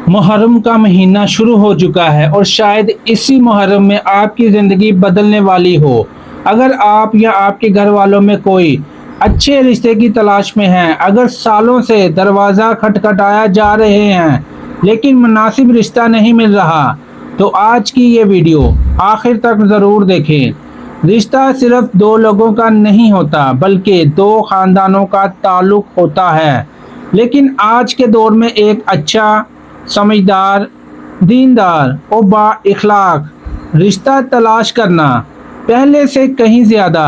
محرم کا مہینہ شروع ہو چکا ہے اور شاید اسی محرم میں آپ کی زندگی بدلنے والی ہو۔ اگر آپ یا آپ کے گھر والوں میں کوئی اچھے رشتے کی تلاش میں ہیں، اگر سالوں سے دروازہ کھٹکھٹایا جا رہے ہیں لیکن مناسب رشتہ نہیں مل رہا، تو آج کی یہ ویڈیو آخر تک ضرور دیکھیں۔ رشتہ صرف دو لوگوں کا نہیں ہوتا بلکہ دو خاندانوں کا تعلق ہوتا ہے، لیکن آج کے دور میں ایک اچھا، سمجھدار، دیندار اور با اخلاق رشتہ تلاش کرنا پہلے سے کہیں زیادہ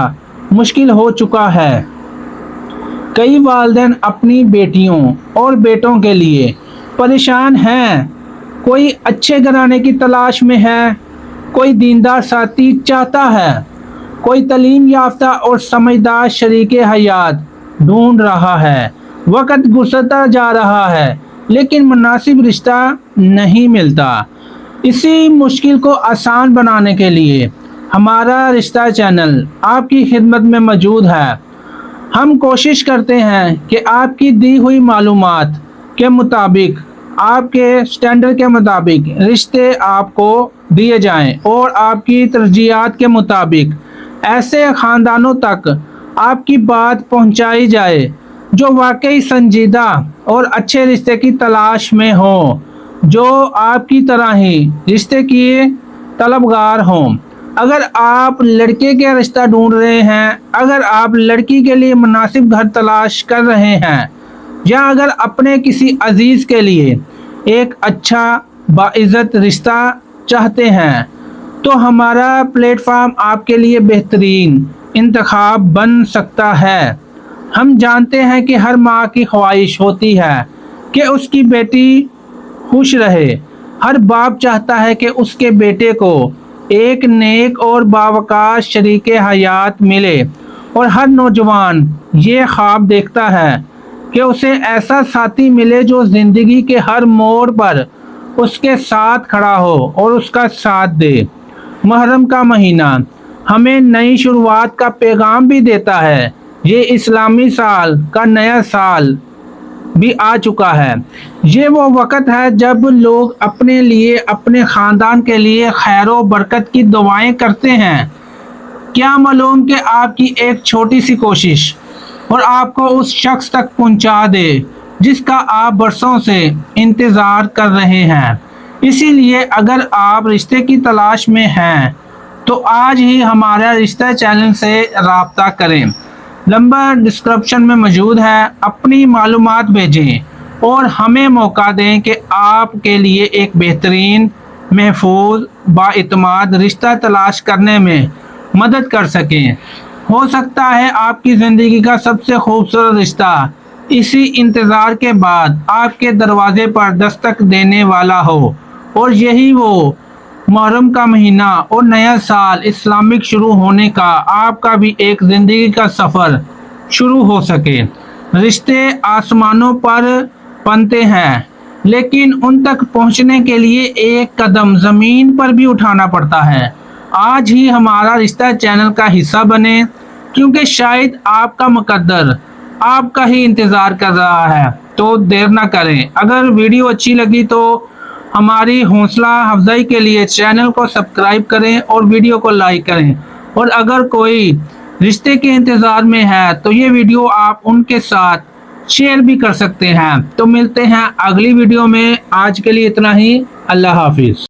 مشکل ہو چکا ہے۔ کئی والدین اپنی بیٹیوں اور بیٹوں کے لیے پریشان ہیں، کوئی اچھے گھرانے کی تلاش میں ہے، کوئی دیندار ساتھی چاہتا ہے، کوئی تعلیم یافتہ اور سمجھدار شریک حیات ڈھونڈ رہا ہے۔ وقت گزرتا جا رہا ہے لیکن مناسب رشتہ نہیں ملتا۔ اسی مشکل کو آسان بنانے کے لیے ہمارا رشتہ چینل آپ کی خدمت میں موجود ہے۔ ہم کوشش کرتے ہیں کہ آپ کی دی ہوئی معلومات کے مطابق، آپ کے سٹینڈرڈ کے مطابق رشتے آپ کو دیے جائیں اور آپ کی ترجیحات کے مطابق ایسے خاندانوں تک آپ کی بات پہنچائی جائے جو واقعی سنجیدہ اور اچھے رشتے کی تلاش میں ہوں، جو آپ کی طرح ہی رشتے کی طلبگار ہوں۔ اگر آپ لڑکے کا رشتہ ڈھونڈ رہے ہیں، اگر آپ لڑکی کے لیے مناسب گھر تلاش کر رہے ہیں، یا اگر اپنے کسی عزیز کے لیے ایک اچھا باعزت رشتہ چاہتے ہیں، تو ہمارا پلیٹ فارم آپ کے لیے بہترین انتخاب بن سکتا ہے۔ ہم جانتے ہیں کہ ہر ماں کی خواہش ہوتی ہے کہ اس کی بیٹی خوش رہے، ہر باپ چاہتا ہے کہ اس کے بیٹے کو ایک نیک اور باوقار شریک حیات ملے، اور ہر نوجوان یہ خواب دیکھتا ہے کہ اسے ایسا ساتھی ملے جو زندگی کے ہر موڑ پر اس کے ساتھ کھڑا ہو اور اس کا ساتھ دے۔ محرم کا مہینہ ہمیں نئی شروعات کا پیغام بھی دیتا ہے۔ یہ اسلامی سال کا نیا سال بھی آ چکا ہے۔ یہ وہ وقت ہے جب لوگ اپنے لیے، اپنے خاندان کے لیے خیر و برکت کی دعائیں کرتے ہیں۔ کیا معلوم کہ آپ کی ایک چھوٹی سی کوشش اور آپ کو اس شخص تک پہنچا دے جس کا آپ برسوں سے انتظار کر رہے ہیں۔ اسی لیے اگر آپ رشتے کی تلاش میں ہیں تو آج ہی ہمارا رشتہ چینل سے رابطہ کریں۔ نمبر ڈسکرپشن میں موجود ہے، اپنی معلومات بھیجیں اور ہمیں موقع دیں کہ آپ کے لیے ایک بہترین، محفوظ، بااعتماد رشتہ تلاش کرنے میں مدد کر سکیں۔ ہو سکتا ہے آپ کی زندگی کا سب سے خوبصورت رشتہ اسی انتظار کے بعد آپ کے دروازے پر دستک دینے والا ہو، اور یہی وہ محرم کا مہینہ اور نیا سال اسلامک شروع ہونے کا آپ کا بھی ایک زندگی کا سفر شروع ہو سکے۔ رشتے آسمانوں پر بنتے ہیں لیکن ان تک پہنچنے کے لیے ایک قدم زمین پر بھی اٹھانا پڑتا ہے۔ آج ہی ہمارا رشتہ چینل کا حصہ بنیں، کیونکہ شاید آپ کا مقدر آپ کا ہی انتظار کر رہا ہے۔ تو دیر نہ کریں، اگر ویڈیو اچھی لگی تو ہماری حوصلہ افزائی کے لیے چینل کو سبسکرائب کریں اور ویڈیو کو لائک کریں، اور اگر کوئی رشتے کے انتظار میں ہے تو یہ ویڈیو آپ ان کے ساتھ شیئر بھی کر سکتے ہیں۔ تو ملتے ہیں اگلی ویڈیو میں، آج کے لیے اتنا ہی، اللہ حافظ۔